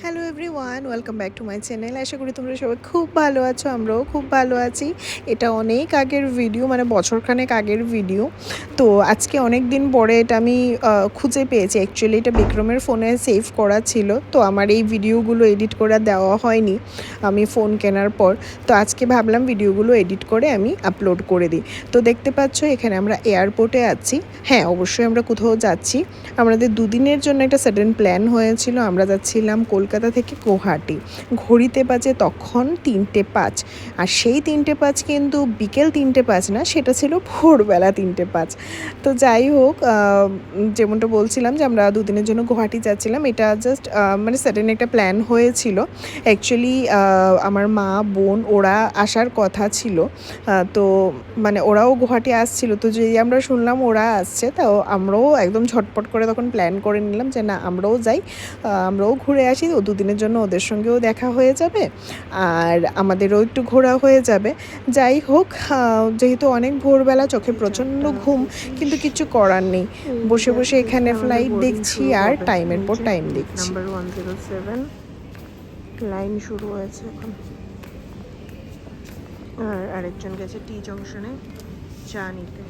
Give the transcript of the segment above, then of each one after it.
Hello everyone, welcome back to my channel. আশা করি তোমরা সবাই খুব ভালো আছো, আমরাও খুব ভালো আছি। এটা অনেক আগের ভিডিও, মানে বছরখানেক আগের ভিডিও। তো আজকে অনেক দিন পরে এটা আমি খুঁজে পেয়েছি। অ্যাকচুয়ালি এটা বিক্রমের ফোনে সেভ করা ছিল, তো আমার এই ভিডিওগুলো এডিট করে দেওয়া হয়নি আমি ফোন কেনার পর। তো আজকে ভাবলাম ভিডিওগুলো এডিট করে আমি আপলোড করে দিই। তো দেখতে পাচ্ছ এখানে আমরা এয়ারপোর্টে আছি। হ্যাঁ, অবশ্যই আমরা কোথাও যাচ্ছি। আমাদের দুদিনের জন্য একটা সাডেন প্ল্যান হয়েছিল। আমরা যাচ্ছিলাম কলকাতা থেকে গুয়াহাটি। ঘড়িতে বাজে তখন 3:05, আর সেই 3:05 কিন্তু বিকেল 3:05 না, সেটা ছিল ভোরবেলা 3:05। তো যাই হোক, যেমনটা বলছিলাম যে আমরা দুদিনের জন্য গুয়াহাটি যাচ্ছিলাম। এটা জাস্ট মানে সাডেন একটা প্ল্যান হয়েছিল। অ্যাকচুয়ালি আমার মা বোন ওরা আসার কথা ছিল, তো মানে ওরাও গুয়াহাটি আসছিল। তো যেই আমরা শুনলাম ওরা আসছে, তাও আমরাও একদম ঝটপট করে তখন প্ল্যান করে নিলাম যে না, আমরাও যাই, আমরাও ঘুরে আসি। ও দুদিনের জন্য ওদের সঙ্গেও দেখা হয়ে যাবে আর আমাদেরও একটু ঘোরা হয়ে যাবে। যাই হোক, যেহেতু অনেক ভোরবেলা, চোখে প্রচণ্ড ঘুম, কিন্তু কিছু করার নেই। বসে বসে এখানে ফ্লাইট দেখছি আর টাইমের পর টাইম দেখছি। নাম্বার 107 লাইন শুরু হয়েছে এখন। আর আরেকজন গেছে টি জংশনে চা নিতে।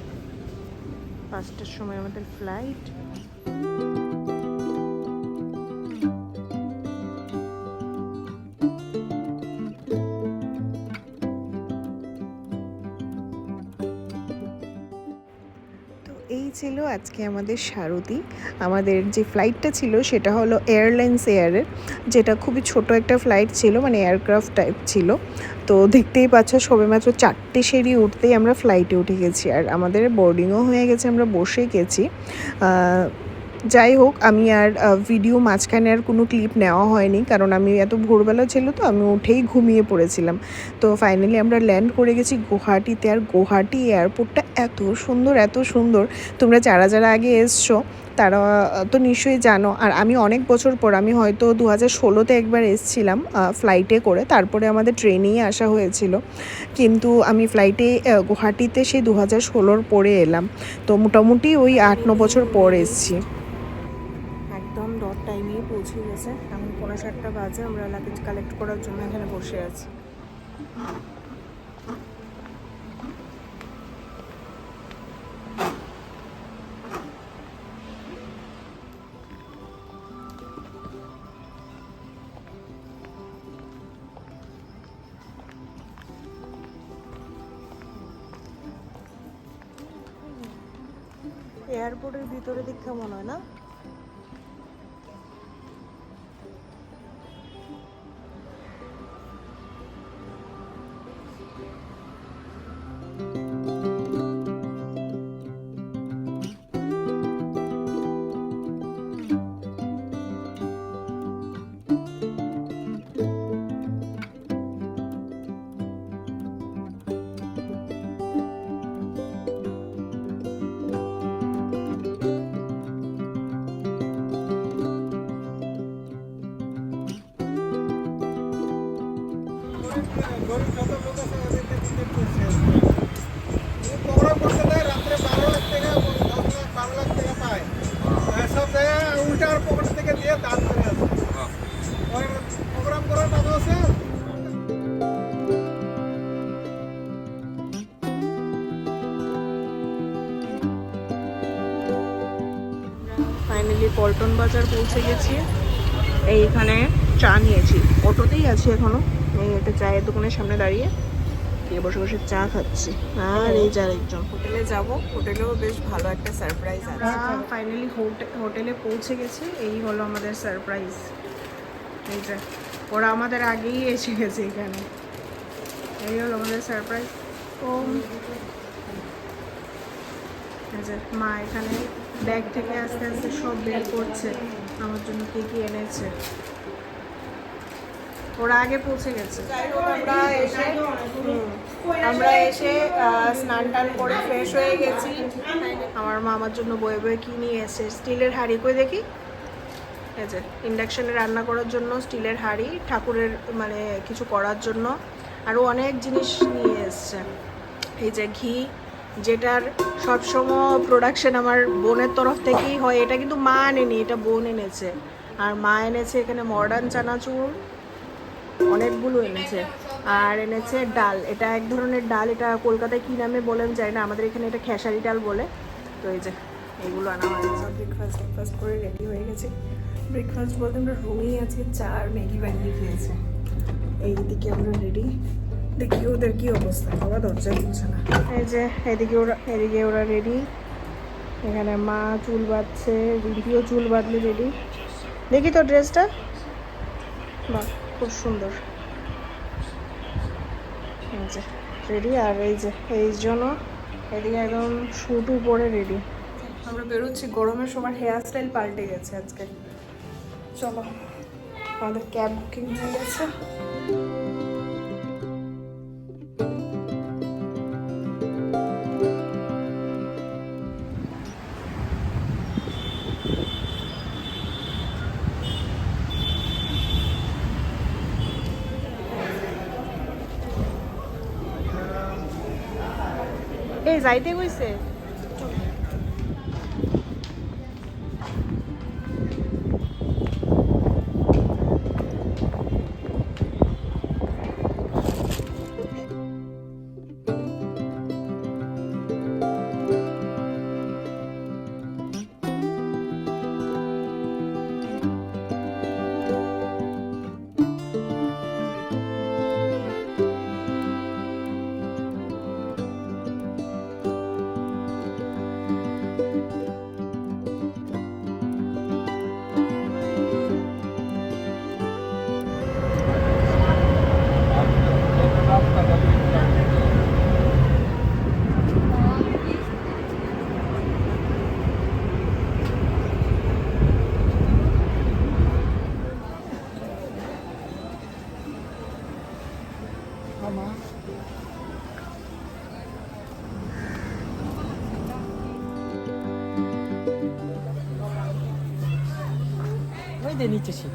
5টার সময় আমাদের ফ্লাইট। এই ছিল আজকে আমাদের সারথি। আমাদের যে ফ্লাইটটা ছিল সেটা হলো এয়ারলাইন্স এয়ারের, যেটা খুবই ছোট একটা ফ্লাইট ছিল, মানে এয়ারক্রাফট টাইপ ছিল। তো দেখতেই পাচ্ছ সবেমাত্র 4টে সিঁড়ি উঠতেই আমরা ফ্লাইটে উঠে গেছি, আর আমাদের বোর্ডিংও হয়ে গেছে, আমরা বসে গেছি। যাই হোক, আমি আর ভিডিও মাঝখানে আর কোনো ক্লিপ নেওয়া হয়নি, কারণ আমি এত ভোরবেলা ছিল তো আমি উঠেই ঘুমিয়ে পড়েছিলাম। তো ফাইনালি আমরা ল্যান্ড করে গেছি গুয়াহাটিতে। আর গুয়াহাটি এয়ারপোর্টটা এত সুন্দর, এত সুন্দর। তোমরা যারা যারা আগে এসছো তারা তো নিশ্চয়ই জানো। আর আমি অনেক বছর পর, আমি হয়তো 2016-তে একবার এসেছিলাম ফ্লাইটে করে, তারপরে আমাদের ট্রেনেই আসা হয়েছিল। কিন্তু আমি ফ্লাইটে গুয়াহাটিতে সেই 2016-র পরে এলাম। তো মোটামুটি ওই 8-9 বছর পর এসেছি। একদম ডট টাইমেই পৌঁছে গেছে। এখন 7:15 বাজে। আমরা লাগেজ কালেক্ট করার জন্য এখানে বসে আছি। এয়ারপোর্টের ভিতরে দেখে মনে হয় না। প্রোগ্রাম করতে দেয় রাত্রে 12 লাখ টাকা এবং 10 লাখ 12 লাখ টাকা পায়। সব জায়গায় উল্টা আর পকেট থেকে দিয়ে দান করে আসে। প্রোগ্রাম করার টাকা আছে। ফাইনালি পল্টন বাজার পৌঁছে গেছি। এইখানে চা নিয়েছি, অটোতেই আছি এখনো। এই একটা চায়ের দোকানের সামনে দাঁড়িয়ে বসে বসে চা খাচ্ছি। আর এই যার একজন হোটেলে যাব, হোটেলেও বেশ ভালো একটা সারপ্রাইজ আছে। ফাইনালি হোটেলে পৌঁছে গেছে। এই হলো আমাদের সারপ্রাইজ। এই যে ওরা আমাদের আগেই এসে গেছে এখানে। এই হলো আমাদের সারপ্রাইজ। ও মা এখানে ব্যাগ থেকে আস্তে আস্তে সব বের করছে আমার জন্য কি কি এনেছে। ওরা আগে পৌঁছে গেছে। যাই হোক, আমরা এসে স্নান টান করে ফ্রেশ হয়ে গেছি। আমার মা আমার জন্য বয়ে বয়ে কি নিয়ে এসে, স্টিলের হাঁড়ি কই দেখি। এই যে ইন্ডাকশানে রান্না করার জন্য স্টিলের হাঁড়ি, ঠাকুরের মানে কিছু করার জন্য আরও অনেক জিনিস নিয়ে এসছে। এই যে ঘি, যেটার সবসময় প্রোডাকশন আমার বোনের তরফ থেকেই হয়। এটা কিন্তু মা আনেনি, এটা বোন এনেছে। আর মা এনেছে এখানে মডার্ন চানাচুর অনেকগুলো এনেছে, আর এনেছে ডাল। এটা এক ধরনের ডাল, এটা কলকাতায় কী নামে বলেন যায় না, আমাদের এখানে এটা খেসারি ডাল বলে। তো এই যে এইগুলো আনা হয়েছে। ব্রেকফাস্ট করে রেডি হয়ে গেছে। ব্রেকফাস্ট বলতে আমরা রুমেই আছি, চা আর ম্যাগি বানিয়ে খেয়েছে। এইদিকে আমরা রেডি, দেখি ওদের কি অবস্থা, বাবা দরজা খুলছে না। এই যে এদিকে ওরা রেডি। এখানে মা চুল বাঁধছে, রিম্পিও চুল বাঁধলে রেডি। দেখি তো ড্রেসটা, বাহ খুব সুন্দর। এই যে রেডি, আর এই জন্য এদিকে একদম শুটু পরে রেডি। আমরা বেরোচ্ছি, গরমের সময় হেয়ার স্টাইল পাল্টে গেছে আজকে। চলো, আমাদের ক্যাব বুকিং হয়ে গেছে। এই যাইতে কইছে। de নিচে ছিল।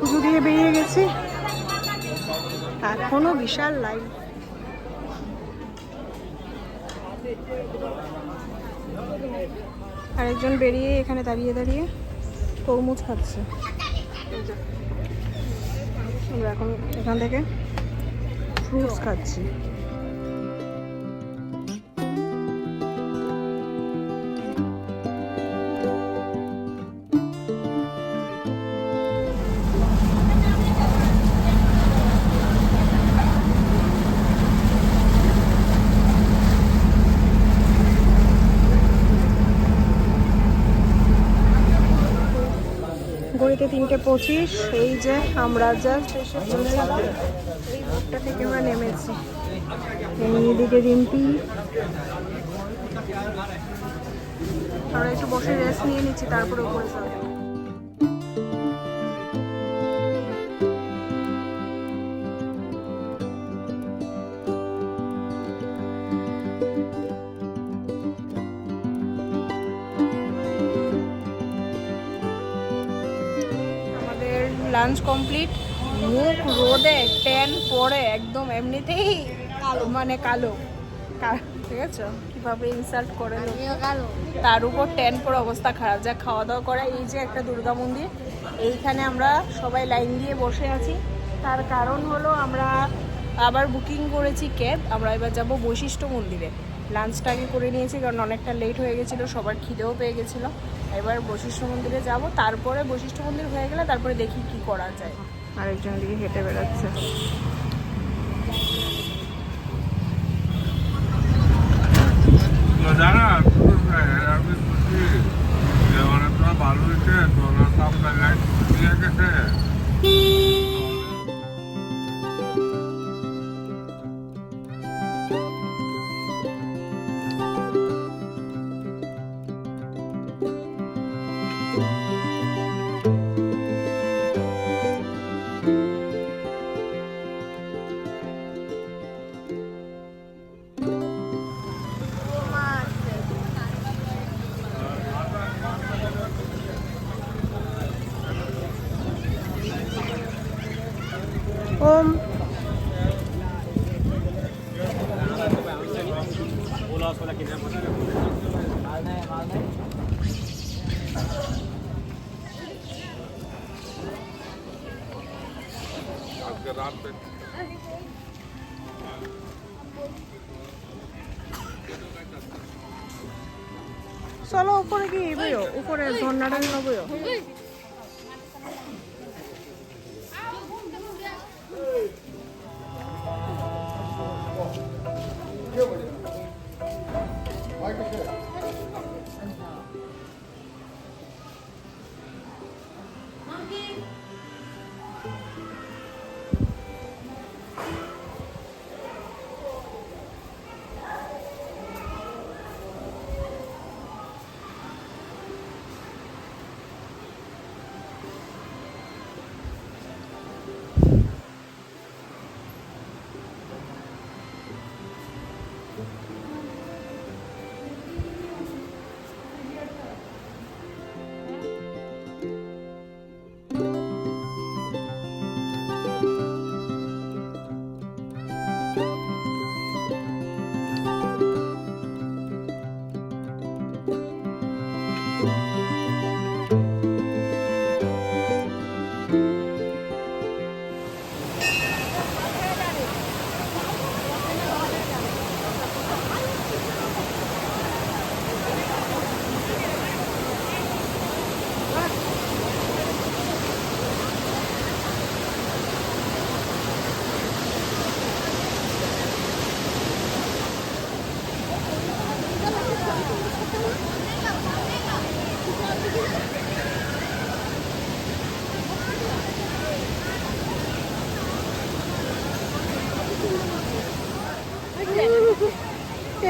পুজো দিয়ে বেরিয়ে গেছি, এখনো বিশাল লাইন। আরেকজন বেরিয়ে এখানে দাঁড়িয়ে দাঁড়িয়ে তরমুজ খাচ্ছে। আমরা এখন এখান থেকে ফ্রুটস খাচ্ছি। ঘড়িতে 3:25। এই যে আমরা জাস্ট এসে পৌঁছালাম, এই রোডটা থেকে আমরা নেমেছি। এইদিকে রিম্পি, আমরা একটু বসে রেস্ট নিয়ে নিচ্ছি, তারপরে উপরে যাবো। লাঞ্চ কমপ্লিট, মুখ রোদে ট্যান পরে একদম এমনিতেই কালো, মানে কালো, ঠিক আছে, কিভাবে ইনসাল্ট করে কালো, তার উপর ট্যান পরে অবস্থা খারাপ। যা খাওয়া দাওয়া করে, এই যে একটা দুর্গা মন্দির, এইখানে আমরা সবাই লাইন দিয়ে বসে আছি। তার কারণ হলো আমরা আবার বুকিং করেছি ক্যাব। আমরা এবার যাব বৈশিষ্ট্য মন্দিরে। লাঞ্চটা আগে করে নিয়েছি কারণ অনেকটা লেট হয়ে গেছিলো, সবার খিদেও পেয়ে গেছিলো। এবার বৈশিষ্ট্য মন্দিরে যাব, তারপরে বৈশিষ্ট্য মন্দির হয়ে গেলে তারপরে দেখি কি করা যায়। আরেকজন দিকে হেঁটে বেড়াচ্ছে। জানা আমি খুশি যে অনেকটা ভালো হয়েছে, তোরা সব জায়গায় দিয়ে গেছে। ওম আজকে রাত চলো উপরে কি বইও, উপরে ঝর্ণাটা নিয়ে বইও।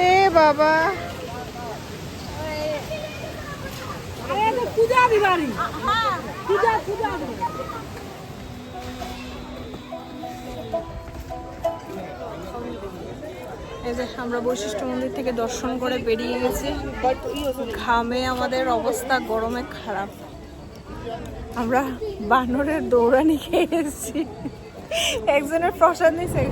এ বাবা, পূজা দিবারি পূজা পূজা এই যে আমরা বৈশিষ্ট্য মন্দির থেকে দর্শন করে বেরিয়ে গেছি। ঘামে আমাদের অবস্থা গরমে খারাপ। আমরা বানরের দৌড়ানি খেয়ে এসেছি, একজনের প্রসাদ নিছে।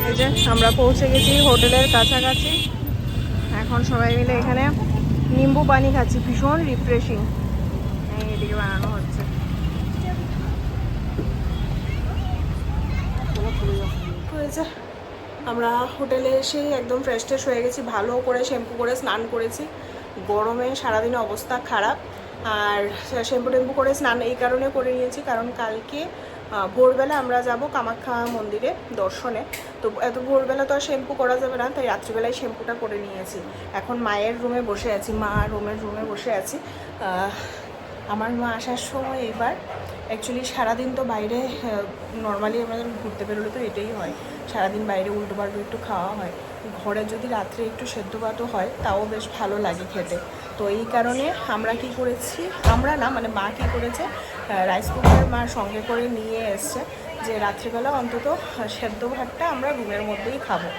এই যে আমরা পৌঁছে গেছি হোটেলের কাছাকাছি। এখন সবাই মিলে এখানে নিম্বু পানি খাচ্ছি, ভীষণ রিফ্রেশিং। এদিকে বানানো হচ্ছে। হয়েছে আমরা হোটেলে এসে একদম ফ্রেশ ট্রেশ হয়ে গেছি, ভালো করে শ্যাম্পু করে স্নান করেছি। গরমে সারাদিন অবস্থা খারাপ, আর শ্যাম্পু টেম্পু করে স্নান এই কারণে করে নিয়েছি কারণ কালকে ভোরবেলা আমরা যাব কামাখ্যা মন্দিরে দর্শনে। তো এত ভোরবেলা তো আর শ্যাম্পু করা যাবে না, তাই রাত্রিবেলায় শ্যাম্পুটা করে নিয়েছি। এখন মায়ের রুমে বসে আছি, মা রুমে বসে আছি। আমার মা আসার সময় এবার অ্যাকচুয়ালি সারাদিন তো বাইরে নর্মালি আমাদের ঘুরতে বেরোলে তো এটাই হয়, সারাদিন বাইরে উল্টো পাল্টো একটু খাওয়া হয়। ঘরে যদি রাত্রে একটু সেদ্ধ ভাতও হয় তাও বেশ ভালো লাগে খেতে। তো এই কারণে আমরা কি করেছি, আমরা না মানে মা কী করেছে, রাইস কুকার মা সঙ্গে করে নিয়ে এসছে যে রাত্রিবেলা অন্তত সেদ্ধ ভাতটা আমরা রুমের মধ্যেই খাবো।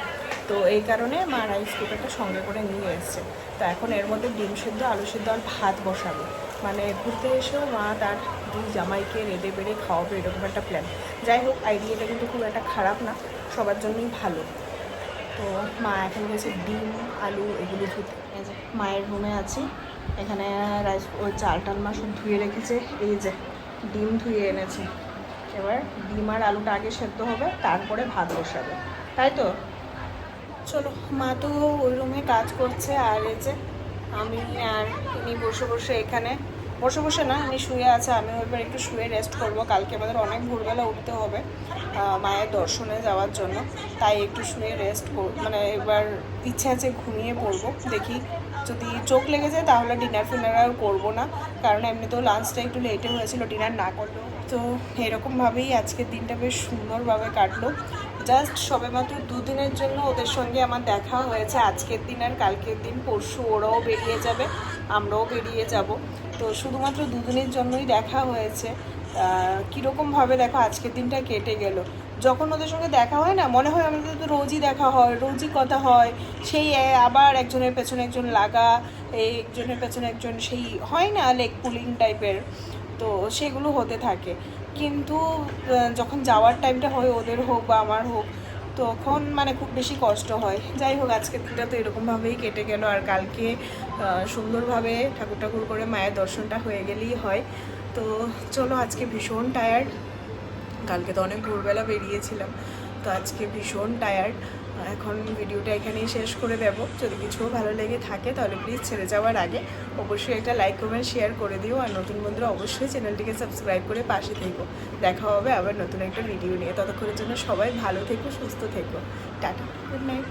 তো এই কারণে মা রাইস কুকারটা সঙ্গে করে নিয়ে এসছে। তো এখন এর মধ্যে ডিম সেদ্ধ, আলু সেদ্ধ আর ভাত বসাবে। মানে ঘুরতে এসেও মা তার দুই জামাইকে রেঁধে বেড়ে খাওয়াবে, এরকম একটা প্ল্যান। যাই হোক, আইডিয়াটা কিন্তু খুব একটা খারাপ না, সবার জন্যই ভালো। তো মা এখন গেছে ডিম আলু এগুলো ধুতে। এই যে মায়ের রুমে আছি, এখানে রাইস ওই চাল টাল মা সব ধুয়ে রেখেছে। এই যে ডিম ধুয়ে এনেছে, এবার ডিম আর আলুটা আগে সেদ্ধ হবে, তারপরে ভাত বসাবে, তাই তো? চলো, মা তো ওই রুমে কাজ করছে, আর এই যে আমি আর উনি বসে বসে এখানে বসে না, উনি শুয়ে আছে, আমি এবার একটু শুয়ে রেস্ট করব। কালকে আমাদের অনেক ভোরবেলা উঠতে হবে মায়ের দর্শনে যাওয়ার জন্য, তাই একটু শুয়ে রেস্ট মানে এবার ইচ্ছা আছে ঘুমিয়ে পড়বো। দেখি যদি চোখ লেগে যায় তাহলে ডিনার ফিনার আর করবো না, কারণ এমনিতেও লাঞ্চটা একটু লেটে হয়েছিল ডিনার না করলেও। তো এরকমভাবেই আজকের দিনটা বেশ সুন্দরভাবে কাটলো। জাস্ট সবেমাত্র 2 দিনের জন্য ওদের সঙ্গে আমার দেখা হয়েছে, আজকের দিন আর কালকের দিন। পরশু ওরাও বেরিয়ে যাবে, আমরাও বেরিয়ে যাব। তো শুধুমাত্র 2 দিনের জন্যই দেখা হয়েছে। কীরকমভাবে দেখো আজকের দিনটা কেটে গেল। যখন ওদের সঙ্গে দেখা হয় না, মনে হয় আমাদের তো রোজই দেখা হয়, রোজই কথা হয়, সেই আবার একজনের পেছনে একজন লাগা, এই একজনের পেছনে একজন, সেই হয় না লেগ পুলিং টাইপের, তো সেগুলো হতে থাকে। কিন্তু যখন যাওয়ার টাইমটা হয়, ওদের হোক বা আমার হোক, তখন মানে খুব বেশি কষ্ট হয়। যাই হোক, আজকের দিনটা তো এরকমভাবেই কেটে গেল। আর কালকে সুন্দরভাবে ঠাকুর করে মায়ের দর্শনটা হয়ে গেলেই হয়। তো চলো, আজকে ভীষণ টায়ার্ড, কালকে তো অনেক ভোরবেলা বেরিয়েছিলাম, তো আজকে ভীষণ টায়ার্ড। এখন ভিডিওটা এখানেই শেষ করে দেব। যদি কিছু ভালো লেগে থাকে তাহলে প্লিজ ছেড়ে যাওয়ার আগে অবশ্যই একটা লাইক কমেন্ট শেয়ার করে দিও, আর নতুন বন্ধুরা অবশ্যই চ্যানেলটিকে সাবস্ক্রাইব করে পাশে থেকো। দেখা হবে আবার নতুন একটা ভিডিও নিয়ে। ততক্ষণের জন্য সবাই ভালো থেকো, সুস্থ থেকো। Tata, good night.